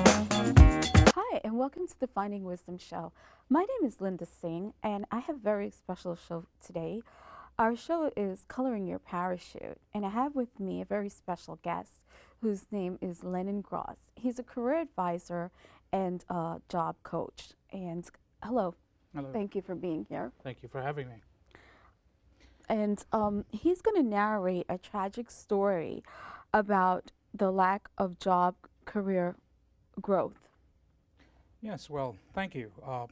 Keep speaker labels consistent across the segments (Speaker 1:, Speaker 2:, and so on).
Speaker 1: Hi, and welcome to the Finding Wisdom Show. My name is Linda Singh, and I have a very special show today. Our show is Coloring Your Parachute, and I have with me a very special guest whose name is Lennon Gross. He's a career advisor and a job coach. And hello,
Speaker 2: Hello.
Speaker 1: thank you for being here.
Speaker 2: Thank you for having me.
Speaker 1: And he's going to narrate a tragic story about the lack of job career growth.
Speaker 2: Yes, well, thank you. I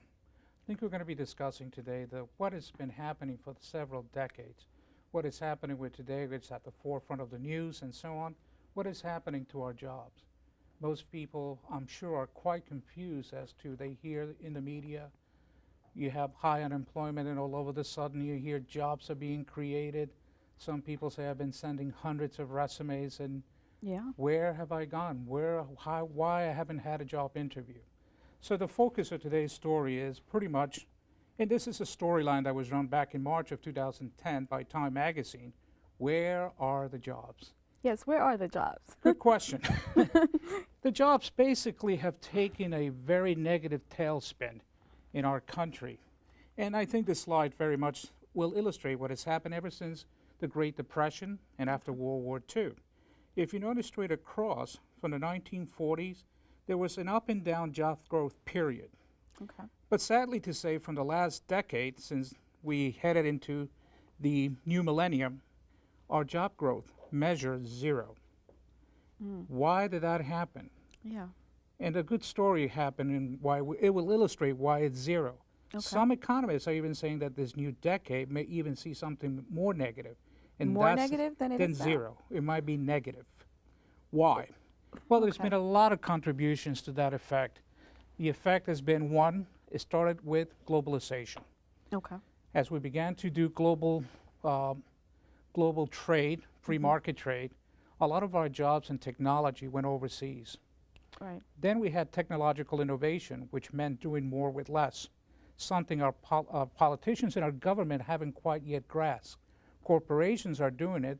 Speaker 2: think we're going to be discussing today what has been happening for several decades. What is happening with today, it's at the forefront of the news and so on. What is happening to our jobs? Most people, I'm sure, are quite confused as to they hear in the media, you have high unemployment, and all over the sudden you hear jobs are being created. Some people say I've been sending hundreds of resumes, and
Speaker 1: Yeah.
Speaker 2: where have I gone? Why I haven't had a job interview? So the focus of today's story is pretty much, and this is a storyline that was run back in March of 2010 by Time Magazine. Where are the jobs?
Speaker 1: Yes, where are the jobs?
Speaker 2: Good question. The jobs basically have taken a very negative tailspin in our country. And I think this slide very much will illustrate what has happened ever since the Great Depression and after World War II. If you notice straight across from the 1940s, there was an up and down job growth period.
Speaker 1: Okay.
Speaker 2: But sadly to say, from the last decade, since we headed into the new millennium, our job growth measures zero. Why did that happen?
Speaker 1: Yeah.
Speaker 2: And a good story happened, and it will illustrate why it's zero.
Speaker 1: Okay.
Speaker 2: Some economists are even saying that this new decade may even see something more negative. And
Speaker 1: More
Speaker 2: that's
Speaker 1: negative than it
Speaker 2: than
Speaker 1: is now.
Speaker 2: zero. It might be negative. Why? Well, there's
Speaker 1: Okay.
Speaker 2: been a lot of contributions to that effect. The effect has been one, it started with globalization.
Speaker 1: Okay.
Speaker 2: As we began to do global trade, free market trade, a lot of our jobs and technology went overseas.
Speaker 1: Right.
Speaker 2: Then we had technological innovation, which meant doing more with less, something our politicians and our government haven't quite yet grasped. Corporations are doing it.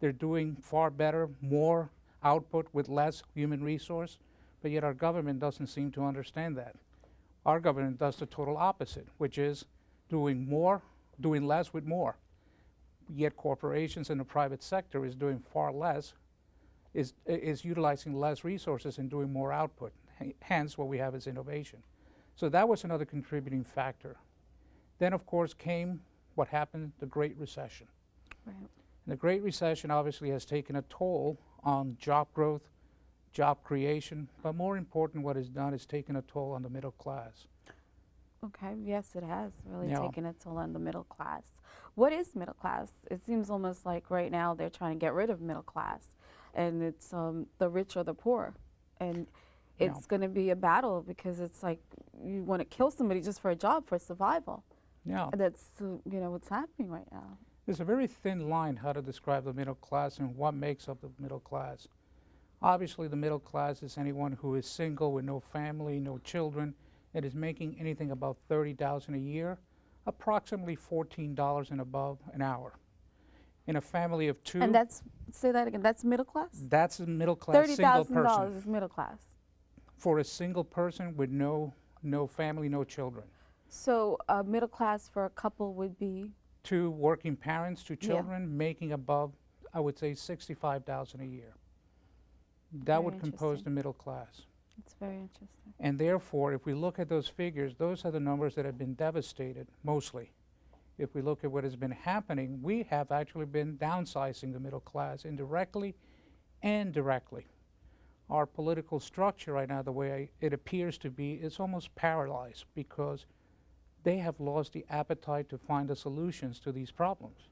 Speaker 2: They're doing far better, more output with less human resource, but yet our government doesn't seem to understand that. Our government does the total opposite, which is doing more, doing less with more. Yet corporations in the private sector is doing far less, is utilizing less resources and doing more output. Hence, what we have is innovation. So that was another contributing factor. Then, of course, came what happened, the Great Recession.
Speaker 1: Right.
Speaker 2: And the Great Recession obviously has taken a toll on job growth, job creation, but more important, what it's done is taken a toll on the middle class.
Speaker 1: Okay. Yes, it has really
Speaker 2: Yeah.
Speaker 1: taken a toll on the middle class. What is middle class? It seems almost like right now they're trying to get rid of middle class, and it's the rich or the poor, and
Speaker 2: Yeah.
Speaker 1: it's going to be a battle because it's like you want to kill somebody just for a job for survival.
Speaker 2: Yeah.
Speaker 1: And that's what's happening right now.
Speaker 2: There's a very thin line how to describe the middle class and what makes up the middle class. Obviously, the middle class is anyone who is single with no family, no children, and is making anything above $30,000 a year, approximately $14 and above an hour. In a family of two,
Speaker 1: And say that again. That's middle class.
Speaker 2: that's a middle class
Speaker 1: $30,000
Speaker 2: single person.
Speaker 1: is middle class.
Speaker 2: For a single person with no family, no children.
Speaker 1: So middle class for a couple would be
Speaker 2: Two working parents, two
Speaker 1: Yeah.
Speaker 2: children, making above, I would say, $65,000 a year. That
Speaker 1: Very
Speaker 2: would compose
Speaker 1: interesting.
Speaker 2: the middle class.
Speaker 1: it's very interesting.
Speaker 2: And therefore, if we look at those figures, those are the numbers that have been devastated, mostly. If we look at what has been happening, we have actually been downsizing the middle class indirectly and directly. Our political structure right now, the way it appears to be, is almost paralyzed because they have lost the appetite to find the solutions to these problems.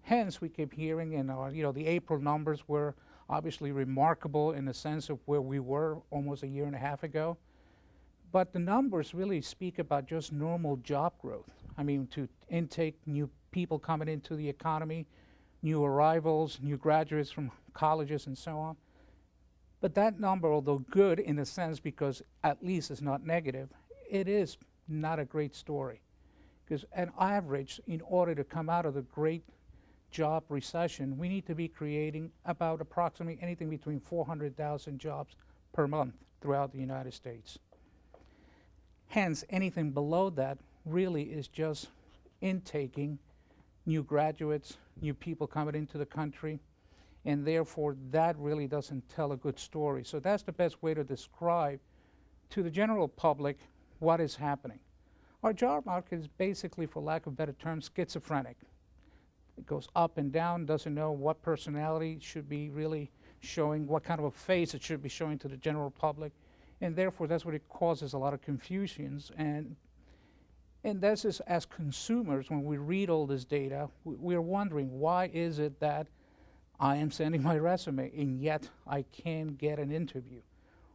Speaker 2: Hence, we keep hearing, and the April numbers were obviously remarkable in the sense of where we were almost a year and a half ago. But the numbers really speak about just normal job growth. I mean, to intake new people coming into the economy, new arrivals, new graduates from colleges and so on. But that number, although good in a sense because at least it's not negative, it is not a great story. Because on average, in order to come out of the great job recession, we need to be creating about approximately anything between 400,000 jobs per month throughout the United States. Hence, anything below that really is just intaking new graduates, new people coming into the country, and therefore that really doesn't tell a good story. So that's the best way to describe to the general public what is happening. Our job market is basically, for lack of better terms, schizophrenic. It goes up and down, doesn't know what personality should be really showing, what kind of a face it should be showing to the general public, and therefore that's what it causes a lot of confusions. And this is, as consumers, when we read all this data, we're wondering, why is it that I am sending my resume and yet I can't get an interview,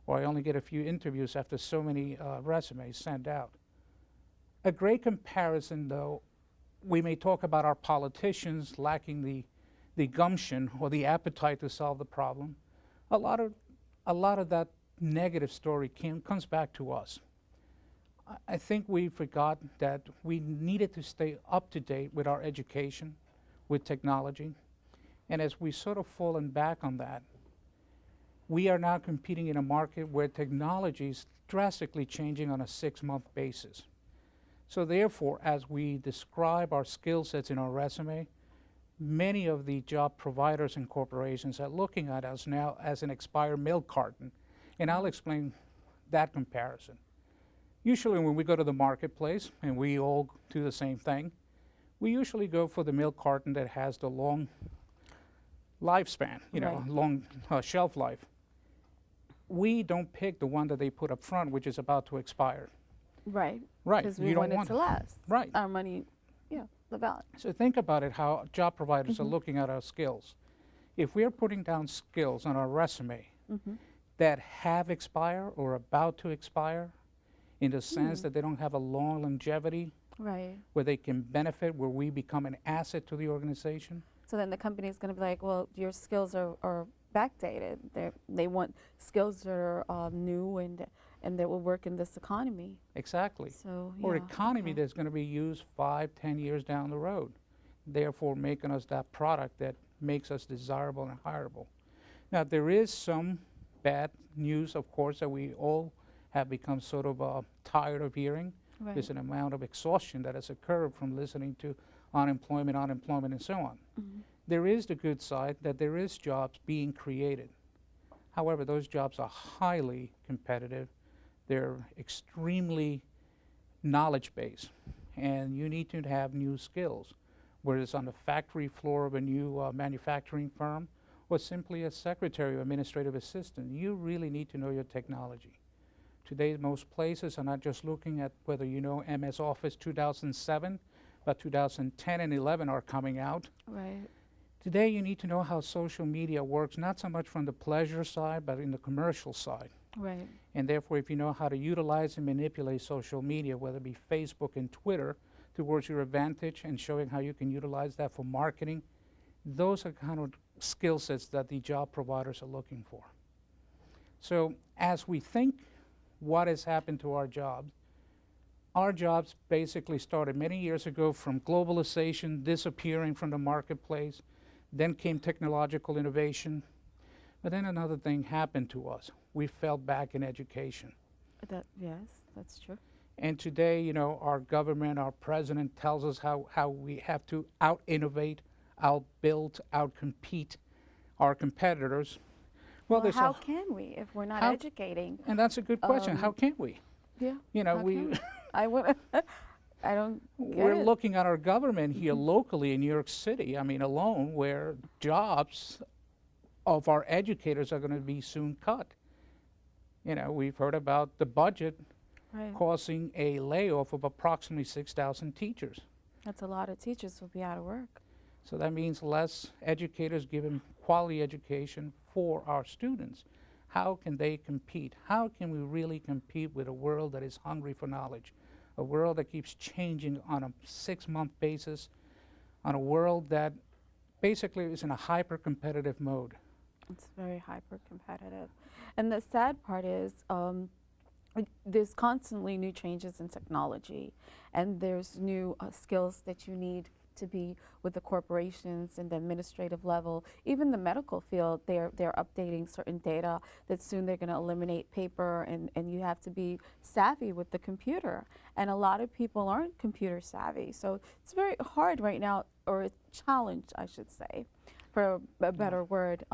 Speaker 2: or I only get a few interviews after so many resumes sent out? A great comparison, though, we may talk about our politicians lacking the gumption or the appetite to solve the problem. A lot of that negative story comes back to us. I think we forgot that we needed to stay up to date with our education, with technology. And as we sort of fallen back on that, we are now competing in a market where technology is drastically changing on a 6-month basis. So therefore, as we describe our skill sets in our resume, many of the job providers and corporations are looking at us now as an expired milk carton. And I'll explain that comparison. Usually when we go to the marketplace, and we all do the same thing, we usually go for the milk carton that has the long lifespan, long shelf life. We don't pick the one that they put up front, which is about to expire.
Speaker 1: Right.
Speaker 2: Right.
Speaker 1: Because we want it to last.
Speaker 2: Right.
Speaker 1: Our money, the value.
Speaker 2: So think about it, how job providers are looking at our skills. If we're putting down skills on our resume that have expired or about to expire, in the sense that they don't have a long longevity,
Speaker 1: Right.
Speaker 2: where they can benefit, where we become an asset to the organization.
Speaker 1: So then the company is going to be like, well, your skills are backdated. They want skills that are new and that will work in this economy.
Speaker 2: Exactly.
Speaker 1: So,
Speaker 2: Or
Speaker 1: yeah,
Speaker 2: economy
Speaker 1: okay.
Speaker 2: that's going to be used 5, 10 years down the road, therefore making us that product that makes us desirable and hireable. Now, there is some bad news, of course, that we all have become sort of tired of hearing.
Speaker 1: Right.
Speaker 2: There's an amount of exhaustion that has occurred from listening to unemployment, and so on. There is the good side that there is jobs being created. However, those jobs are highly competitive. They're extremely knowledge-based, and you need to have new skills, whether it's on the factory floor of a new manufacturing firm or simply a secretary or administrative assistant. You really need to know your technology. Today, most places are not just looking at whether you know MS Office 2007, but 2010 and 11 are coming out.
Speaker 1: Right.
Speaker 2: Today, you need to know how social media works, not so much from the pleasure side, but in the commercial side.
Speaker 1: Right.
Speaker 2: And therefore, if you know how to utilize and manipulate social media, whether it be Facebook and Twitter, towards your advantage and showing how you can utilize that for marketing, those are kind of skill sets that the job providers are looking for. So as we think what has happened to our jobs basically started many years ago from globalization disappearing from the marketplace. Then came technological innovation. But then another thing happened to us. We fell back in education.
Speaker 1: Yes, that's true.
Speaker 2: And today, our government, our president tells us how we have to out-innovate, out-build, out-compete our competitors.
Speaker 1: Well, how can we if we're not educating?
Speaker 2: And that's a good question. How can we?
Speaker 1: Yeah.
Speaker 2: How
Speaker 1: can we? I don't get
Speaker 2: We're
Speaker 1: it.
Speaker 2: looking at our government here locally in New York City, alone, where jobs of our educators are going to be soon cut. We've heard about the budget
Speaker 1: Right.
Speaker 2: causing a layoff of approximately 6,000 teachers.
Speaker 1: That's a lot of teachers will be out of work.
Speaker 2: So that means less educators giving quality education for our students. How can they compete? How can we really compete with a world that is hungry for knowledge? A world that keeps changing on a 6-month basis, on a world that basically is in a hyper-competitive mode.
Speaker 1: It's very hyper competitive. And the sad part is, there's constantly new changes in technology, and there's new skills that you need to be with the corporations and the administrative level. Even the medical field, they're updating certain data that soon they're going to eliminate paper, and you have to be savvy with the computer. And a lot of people aren't computer savvy, so it's very hard right now, or a challenge, I should say, for a better word.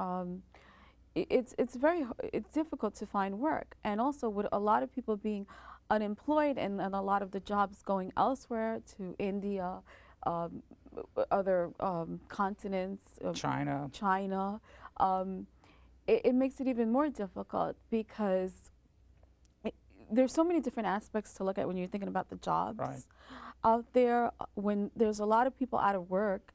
Speaker 1: It's difficult to find work, and also with a lot of people being unemployed, and a lot of the jobs going elsewhere to India, um, other continents,
Speaker 2: China,
Speaker 1: China. Um, it makes it even more difficult because it, there's so many different aspects to look at when you're thinking about the jobs
Speaker 2: right?
Speaker 1: out there. When there's a lot of people out of work,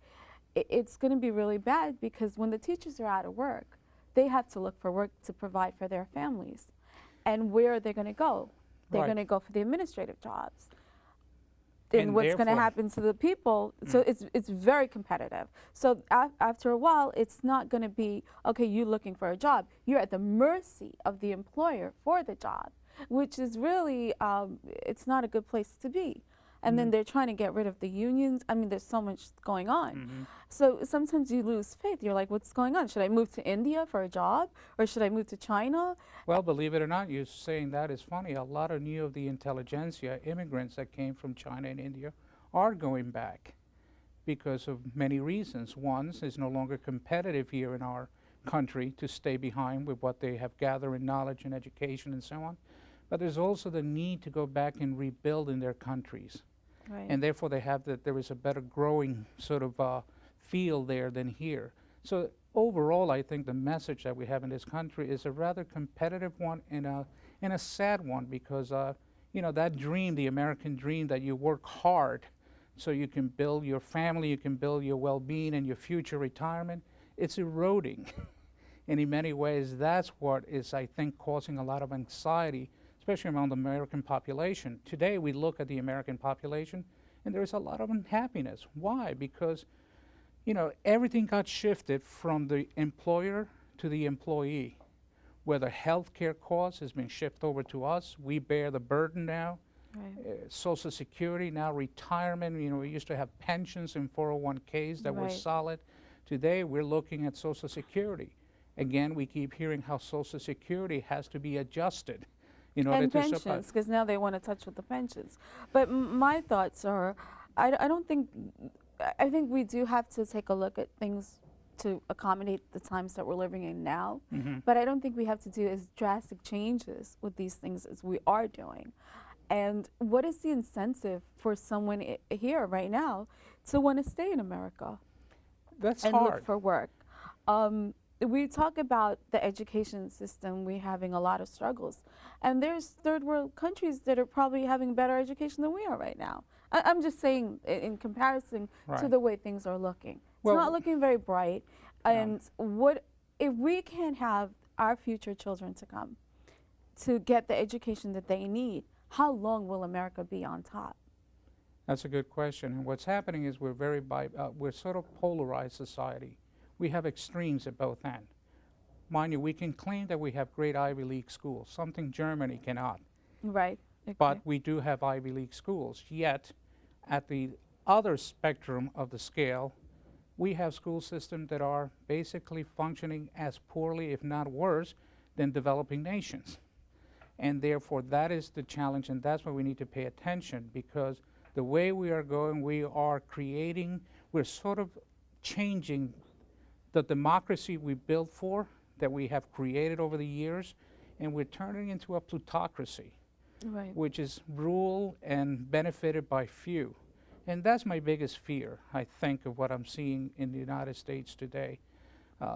Speaker 1: it's going to be really bad, because when the teachers are out of work, they have to look for work to provide for their families. And where are they going to go? They're
Speaker 2: Right.
Speaker 1: going to go for the administrative jobs. And
Speaker 2: And
Speaker 1: what's going to
Speaker 2: therefore,
Speaker 1: happen to the people? So it's very competitive. So after a while, it's not going to be, okay, you looking for a job. You're at the mercy of the employer for the job, which is really, it's not a good place to be. And then they're trying to get rid of the unions. I mean, there's so much going on. So sometimes you lose faith. You're like, what's going on? Should I move to India for a job, or should I move to China?
Speaker 2: well, believe it or not, you saying that is funny. A lot of new of the intelligentsia, immigrants that came from China and India, are going back because of many reasons. One is no longer competitive here in our country to stay behind with what they have gathered in knowledge and education and so on. But there's also the need to go back and rebuild in their countries.
Speaker 1: Right.
Speaker 2: And therefore there is a better growing sort of field there than here. So overall, I think the message that we have in this country is a rather competitive one, and a sad one, because that dream, the American dream, that you work hard so you can build your family, you can build your well-being and your future retirement, it's eroding. And in many ways, that's what is, I think, causing a lot of anxiety, especially among the American population. Today, we look at the American population, and there's a lot of unhappiness. Why? Because, everything got shifted from the employer to the employee. Whether healthcare costs has been shifted over to us, we bear the burden now.
Speaker 1: Right.
Speaker 2: Social Security, now retirement. We used to have pensions and 401ks that were
Speaker 1: Right.
Speaker 2: solid. Today, we're looking at Social Security. Again, we keep hearing how Social Security has to be adjusted in order
Speaker 1: And
Speaker 2: to survive.
Speaker 1: pensions, because now they want to touch with the pensions. But my thoughts are, I don't think, I think we do have to take a look at things to accommodate the times that we're living in now. But I don't think we have to do as drastic changes with these things as we are doing. And what is the incentive for someone here right now to want to stay in America
Speaker 2: That's
Speaker 1: and
Speaker 2: hard.
Speaker 1: look for work? We talk about the education system, we having a lot of struggles. And there's third world countries that are probably having better education than we are right now. I'm just saying, in comparison to
Speaker 2: Right.
Speaker 1: the way things are looking. It's
Speaker 2: Well,
Speaker 1: not looking very bright. And what if we can't have our future children to come to get the education that they need? How long will America be on top?
Speaker 2: That's a good question. And what's happening is we're sort of polarized society. We have extremes at both ends. Mind you, we can claim that we have great Ivy League schools, something Germany cannot.
Speaker 1: Right. Okay.
Speaker 2: But we do have Ivy League schools. Yet, at the other spectrum of the scale, we have school systems that are basically functioning as poorly, if not worse, than developing nations. And therefore, that is the challenge, and that's why we need to pay attention, because the way we are going, we're sort of changing the democracy we built for, that we have created over the years, and we're turning into a plutocracy,
Speaker 1: Right.
Speaker 2: which is ruled and benefited by few. And that's my biggest fear, I think, of what I'm seeing in the United States today.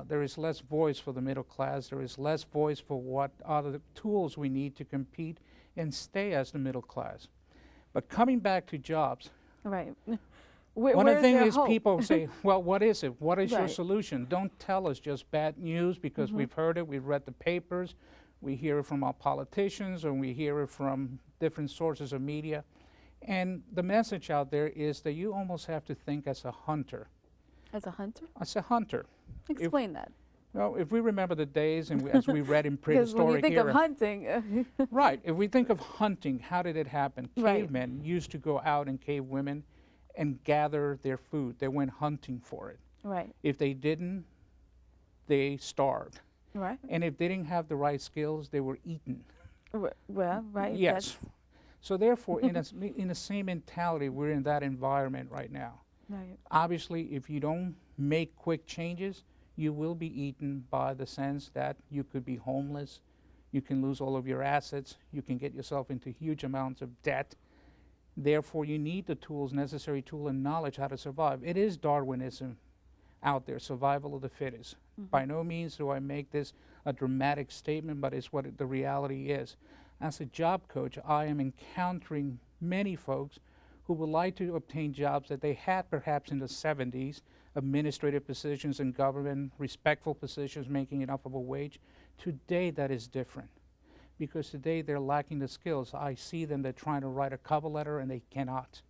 Speaker 2: There is less voice for the middle class. There is less voice for what are the tools we need to compete and stay as the middle class. But coming back to jobs,
Speaker 1: Right.
Speaker 2: one of the things is
Speaker 1: hope?
Speaker 2: people say, well, what is it? What is your
Speaker 1: Right.
Speaker 2: solution? Don't tell us just bad news, because we've heard it, we've read the papers, we hear it from our politicians, or we hear it from different sources of media. And the message out there is that you almost have to think as a hunter.
Speaker 1: As a hunter?
Speaker 2: As a hunter.
Speaker 1: Explain that.
Speaker 2: Well, if we remember the days, and as we read in
Speaker 1: Because when you
Speaker 2: prehistoric
Speaker 1: think of
Speaker 2: era,
Speaker 1: hunting,
Speaker 2: right, if we think of hunting, how did it happen?
Speaker 1: Right.
Speaker 2: Cavemen used to go out and cave women and gather their food. They went hunting for it.
Speaker 1: right,
Speaker 2: If they didn't, they starved.
Speaker 1: right,
Speaker 2: And if they didn't have the right skills, they were eaten.
Speaker 1: well, right.
Speaker 2: Yes. So therefore, in the same mentality, we're in that environment right now.
Speaker 1: Right.
Speaker 2: Obviously, if you don't make quick changes, you will be eaten by the sense that you could be homeless, you can lose all of your assets, you can get yourself into huge amounts of debt. Therefore, you need the tools, necessary tool and knowledge how to survive. It is Darwinism out there, survival of the fittest. By no means do I make this a dramatic statement, but it's what the reality is. As a job coach, I am encountering many folks who would like to obtain jobs that they had perhaps in the 70s, administrative positions in government, respectful positions, making enough of a wage. Today, that is different because today they're lacking the skills. I see them, they're trying to write a cover letter and they cannot.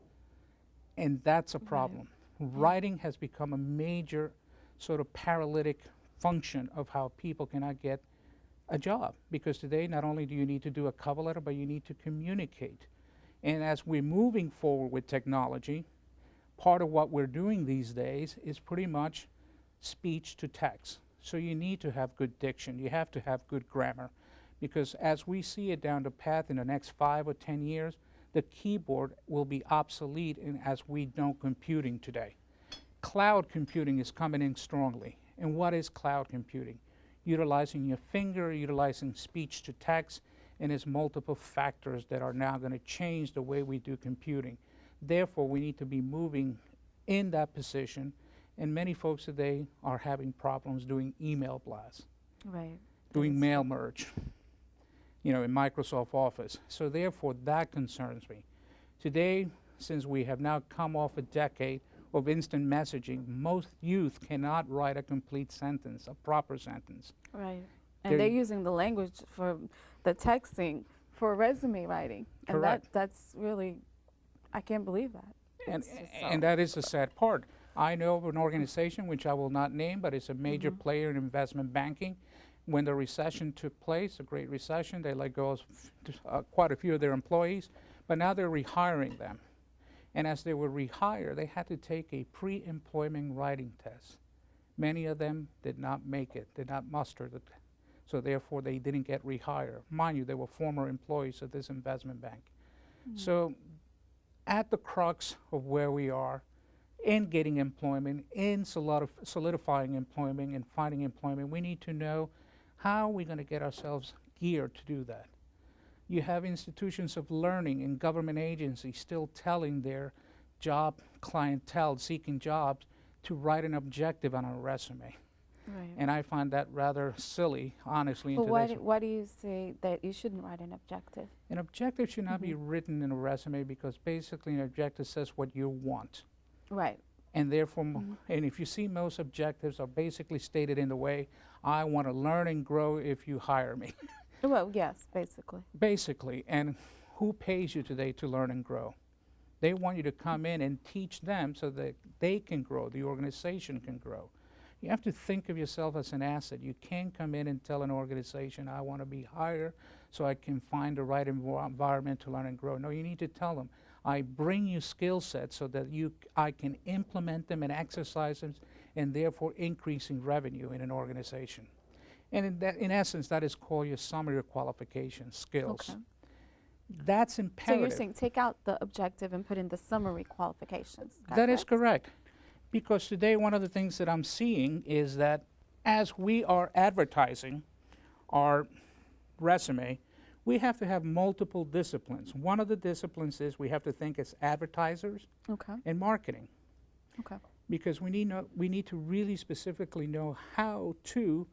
Speaker 2: And that's a problem. Writing has become a major sort of paralytic function of how people cannot get a job, because today not only do you need to do a cover letter, but you need to communicate. And as we're moving forward with technology, part of what we're doing these days is pretty much speech to text. So you need to have good diction, you have to have good grammar, because as we see it down the path in the next 5 or 10 years, the keyboard will be obsolete as we know computing today. Cloud computing is coming in strongly. And what is cloud computing? Utilizing your finger, utilizing speech to text, and there's multiple factors that are now going to change the way we do computing. Therefore, we need to be moving in that position, and many folks today are having problems doing email blasts,
Speaker 1: Right.
Speaker 2: doing mail merge, in Microsoft Office. So therefore, that concerns me. Today, since we have now come off a decade of instant messaging, most youth cannot write a complete sentence, a proper sentence.
Speaker 1: Right. And they're
Speaker 2: They're-
Speaker 1: using the language for the texting for resume writing. And
Speaker 2: Correct.
Speaker 1: that's really, I can't believe that.
Speaker 2: And,
Speaker 1: It's just
Speaker 2: and
Speaker 1: so-
Speaker 2: that is the sad part. I know of an organization, which I will not name, but it's a major player in investment banking. When the recession took place, the Great Recession, they let go of quite a few of their employees, but now they're rehiring them. And as they were rehired, they had to take a pre-employment writing test. Many of them did not make it, did not muster the so therefore they didn't get rehired. Mind you, they were former employees of this investment bank. So at the crux of where we are in getting employment, in solidifying employment and finding employment, we need to know how we're going to get ourselves geared to do that. You have institutions of learning and government agencies still telling their job clientele seeking jobs to write an objective on a resume.
Speaker 1: Right.
Speaker 2: And I find that rather silly, honestly.
Speaker 1: But
Speaker 2: in
Speaker 1: why
Speaker 2: today's
Speaker 1: why do you say that you shouldn't write an objective?
Speaker 2: An objective should not be written in a resume, because basically an objective says what you want.
Speaker 1: Right.
Speaker 2: And therefore, and if you see, most objectives are basically stated in the way, I want to learn and grow if you hire me.
Speaker 1: Well, yes, basically.
Speaker 2: Basically, and who pays you today to learn and grow? They want you to come in and teach them so that they can grow, the organization can grow. You have to think of yourself as an asset. You can't come in and tell an organization, I want to be higher so I can find the right environment to learn and grow. No, you need to tell them, I bring you skill sets so that I can implement them and exercise them, and therefore increasing revenue in an organization. And in essence, that is called your summary of qualifications, skills.
Speaker 1: Okay.
Speaker 2: That's
Speaker 1: So
Speaker 2: imperative.
Speaker 1: you're saying take out the objective and put in the summary qualifications.
Speaker 2: That is correct. Because today, one of the things that I'm seeing is that as we are advertising our resume, we have to have multiple disciplines. One of the disciplines is we have to think as advertisers
Speaker 1: Okay.
Speaker 2: and marketing,
Speaker 1: Okay.
Speaker 2: because we need to really specifically know how to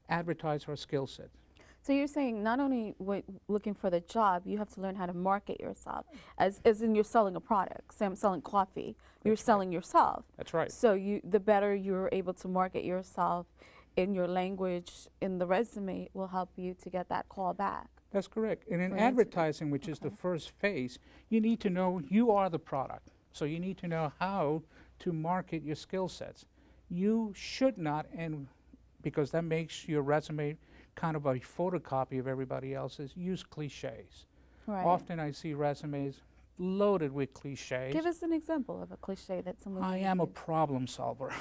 Speaker 2: advertise our skill set.
Speaker 1: So you're saying not only looking for the job, you have to learn how to market yourself. As in you're selling a product. Say I'm selling coffee. You're selling yourself.
Speaker 2: That's right.
Speaker 1: So the better you're able to market yourself in your language, in the resume, will help you to get that call back.
Speaker 2: That's correct. And in
Speaker 1: For an interview.
Speaker 2: advertising, which is the first phase, you need to know you are the product. So you need to know how to market your skill sets. You should not, and because that makes your resume kind of a photocopy of everybody else's. Use cliches.
Speaker 1: Right.
Speaker 2: Often I see resumes loaded with cliches.
Speaker 1: Give us an example of a cliche that someone
Speaker 2: I
Speaker 1: would
Speaker 2: am a
Speaker 1: use.
Speaker 2: problem solver.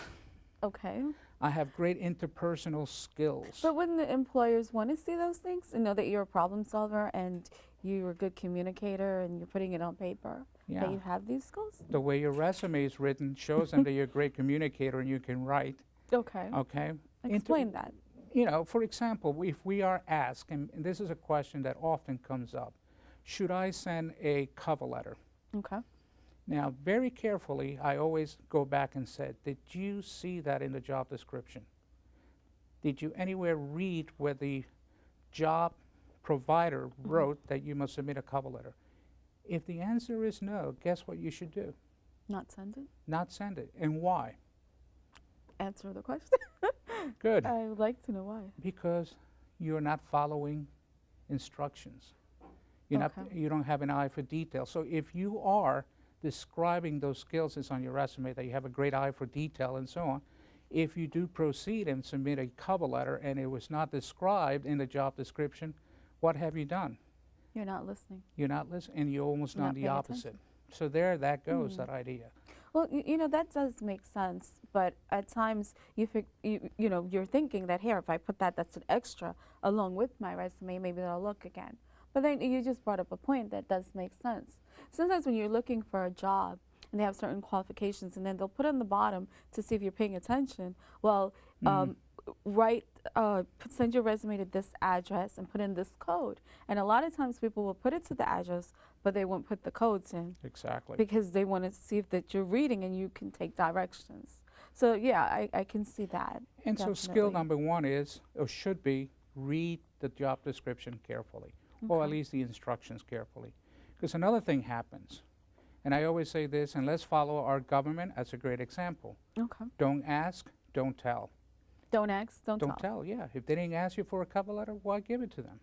Speaker 1: Okay.
Speaker 2: I have great interpersonal skills.
Speaker 1: But wouldn't the employers want to see those things and know that you're a problem solver and you're a good communicator and you're putting it on paper that
Speaker 2: Yeah.
Speaker 1: you have these skills?
Speaker 2: The way your resume is written shows them that you're a great communicator and you can write.
Speaker 1: Okay.
Speaker 2: Okay.
Speaker 1: Explain that.
Speaker 2: You know, for example, if we are asked, and this is a question that often comes up, should I send a cover letter?
Speaker 1: Okay.
Speaker 2: Now, very carefully, I always go back and say, did you see that in the job description? Did you anywhere read where the job provider wrote that you must submit a cover letter? If the answer is no, guess what you should do?
Speaker 1: Not send it.
Speaker 2: Not send it. And why?
Speaker 1: Answer the question.
Speaker 2: Good.
Speaker 1: I would like to know why.
Speaker 2: Because you're not following instructions. You're
Speaker 1: Okay.
Speaker 2: not, you don't have an eye for detail. So if you are describing those skills that's on your resume, that you have a great eye for detail and so on, if you do proceed and submit a cover letter and it was not described in the job description, what have you done?
Speaker 1: You're not listening.
Speaker 2: You're not listening, and you're almost
Speaker 1: You're
Speaker 2: done
Speaker 1: not
Speaker 2: the
Speaker 1: paying
Speaker 2: opposite.
Speaker 1: attention.
Speaker 2: So there, that goes, that idea.
Speaker 1: Well, you know, that does make sense, but at times you know, you're thinking that here, if I put that, that's an extra along with my resume, maybe they'll look again. But then you just brought up a point that does make sense. Sometimes when you're looking for a job and they have certain qualifications, and then they'll put on the bottom to see if you're paying attention. Well, send your resume to this address and put in this code. And a lot of times people will put it to the address, but they won't put the codes in
Speaker 2: Exactly.
Speaker 1: because they want to see if that you're reading and you can take directions. So yeah, I can see that.
Speaker 2: And so skill
Speaker 1: definitely.
Speaker 2: number one is, or should be, read the job description carefully, or at
Speaker 1: Okay.
Speaker 2: least the instructions carefully. Because another thing happens, and I always say this, and let's follow our government as a great example.
Speaker 1: Okay.
Speaker 2: Don't ask, don't tell.
Speaker 1: Don't ask, don't
Speaker 2: Don't
Speaker 1: tell.
Speaker 2: tell, yeah. If they didn't ask you for a cover letter, why give it to them?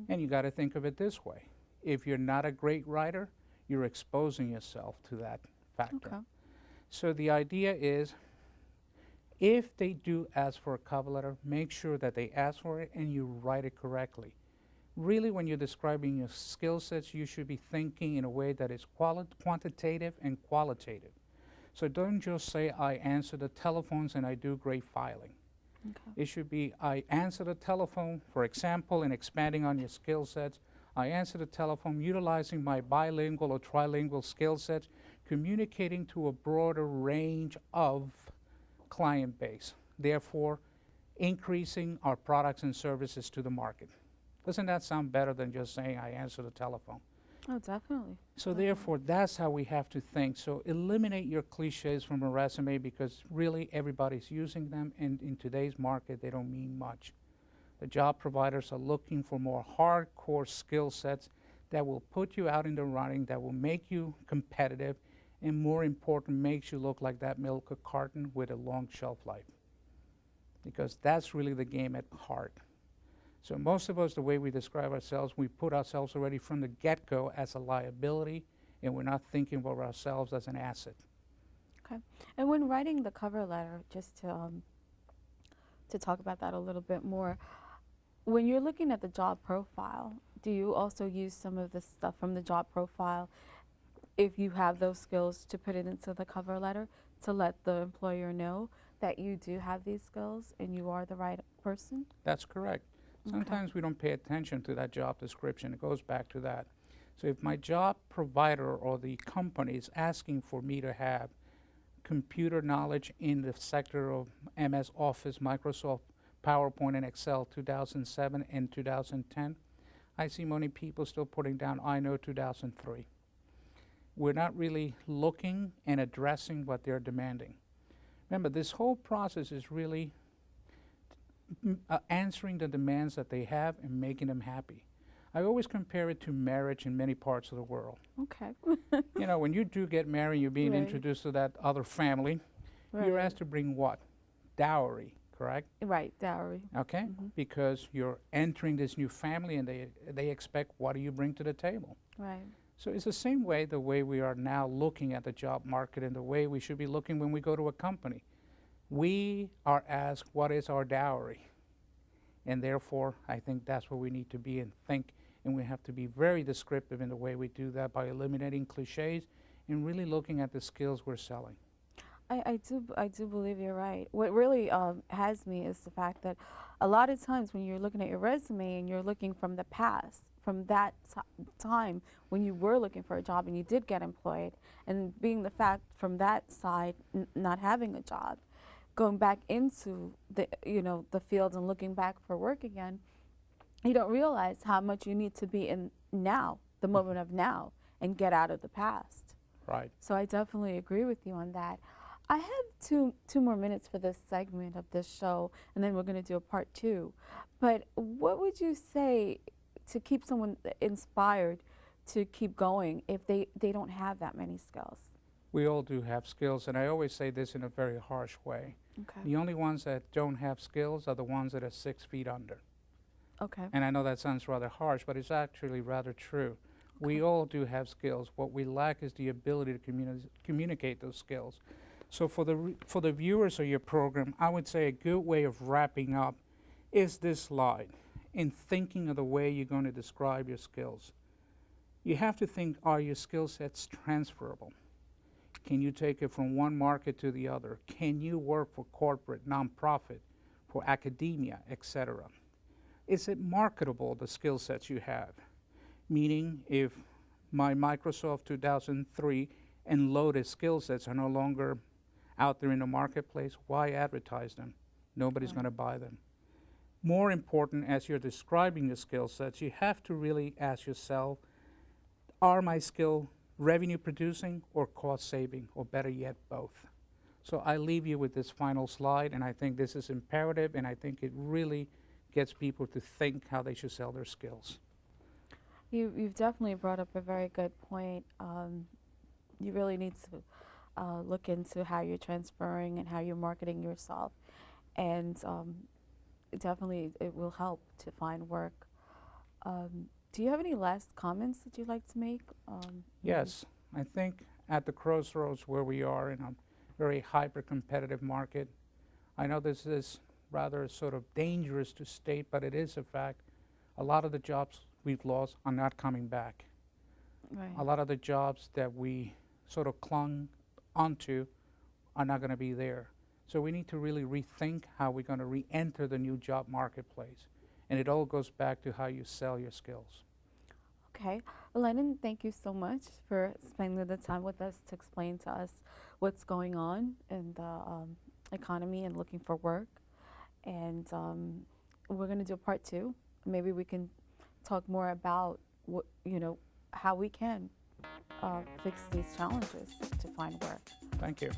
Speaker 2: And you got to think of it this way. If you're not a great writer, you're exposing yourself to that factor.
Speaker 1: Okay.
Speaker 2: So the idea is, if they do ask for a cover letter, make sure that they ask for it and you write it correctly. Really, when you're describing your skill sets, you should be thinking in a way that is quantitative and qualitative. So don't just say, I answer the telephones and I do great filing.
Speaker 1: Okay.
Speaker 2: It should be, I answer the telephone, for example, in expanding on your skill sets. I answer the telephone utilizing my bilingual or trilingual skill sets, communicating to a broader range of client base, therefore increasing our products and services to the market. Doesn't that sound better than just saying, I answer the telephone?
Speaker 1: Oh, definitely.
Speaker 2: So therefore, that's how we have to think. So eliminate your cliches from a resume, because really everybody's using them, and in today's market, they don't mean much. The job providers are looking for more hardcore skill sets that will put you out in the running, that will make you competitive, and more important, makes you look like that milk carton with a long shelf life. Because that's really the game at heart. So most of us, the way we describe ourselves, we put ourselves already from the get-go as a liability, and we're not thinking of ourselves as an asset.
Speaker 1: Okay. And when writing the cover letter, just to talk about that a little bit more, when you're looking at the job profile, do you also use some of the stuff from the job profile, if you have those skills, to put it into the cover letter to let the employer know that you do have these skills and you are the right person?
Speaker 2: That's correct. Sometimes we don't pay attention to that job description. It goes back to that. So if my job provider or the company is asking for me to have computer knowledge in the sector of MS Office, Microsoft PowerPoint, and Excel 2007 and 2010, I see many people still putting down, I know 2003. We're not really looking and addressing what they're demanding. Remember, this whole process is really answering the demands that they have and making them happy. I always compare it to marriage in many parts of the world.
Speaker 1: Okay.
Speaker 2: You know, when you do get married, you're being
Speaker 1: Right.
Speaker 2: introduced to that other family, you're asked to bring what? Dowry, correct?
Speaker 1: Right, dowry.
Speaker 2: Okay? Because you're entering this new family and they expect, what do you bring to the table?
Speaker 1: Right.
Speaker 2: So it's the same way, the way we are now looking at the job market and the way we should be looking when we go to a company. We are asked, what is our dowry? And therefore, I think that's where we need to be and think, and we have to be very descriptive in the way we do that by eliminating cliches and really looking at the skills we're selling.
Speaker 1: I do believe you're right. What really has me is the fact that a lot of times when you're looking at your resume and you're looking from the past, from that time when you were looking for a job and you did get employed, and being the fact from that side not having a job, going back into the the field and looking back for work again, you don't realize how much you need to be in now, the moment of now, and get out of the past.
Speaker 2: Right.
Speaker 1: So I definitely agree with you on that. I have two more minutes for this segment of this show, and then we're going to do a part two. But what would you say to keep someone inspired to keep going if they don't have that many skills?
Speaker 2: We all do have skills, and I always say this in a very harsh way.
Speaker 1: Okay.
Speaker 2: The only ones that don't have skills are the ones that are 6 feet under.
Speaker 1: Okay.
Speaker 2: And I know that sounds rather harsh, but it's actually rather true. We all do have skills. What we lack is the ability to communicate those skills. So for the viewers of your program, I would say a good way of wrapping up is this slide in thinking of the way you're going to describe your skills. You have to think, are your skill sets transferable? Can you take it from one market to the other? Can you work for corporate, nonprofit, for academia, etc.? Is it marketable, the skill sets you have? Meaning, if my Microsoft 2003 and Lotus skill sets are no longer out there in the marketplace, why advertise them? Nobody's
Speaker 1: Right.
Speaker 2: going to buy them. More important, as you're describing the skill sets, you have to really ask yourself, are my skill revenue producing or cost saving, or better yet, both? So I leave you with this final slide, and I think this is imperative, and I think it really gets people to think how they should sell their skills.
Speaker 1: You've definitely brought up a very good point. You really need to look into how you're transferring and how you're marketing yourself, and definitely it will help to find work. Do you have any last comments that you'd like to make? Maybe-
Speaker 2: Yes, I think at the crossroads where we are in a very hyper-competitive market, I know this is rather sort of dangerous to state, but it is a fact. A lot of the jobs we've lost are not coming back.
Speaker 1: Right.
Speaker 2: A lot of the jobs that we sort of clung onto are not going to be there. So we need to really rethink how we're going to re-enter the new job marketplace. And it all goes back to how you sell your skills.
Speaker 1: Okay. Lennon, thank you so much for spending the time with us to explain to us what's going on in the economy and looking for work. And we're going to do a part two. Maybe we can talk more about what, how we can fix these challenges to find work.
Speaker 2: Thank you.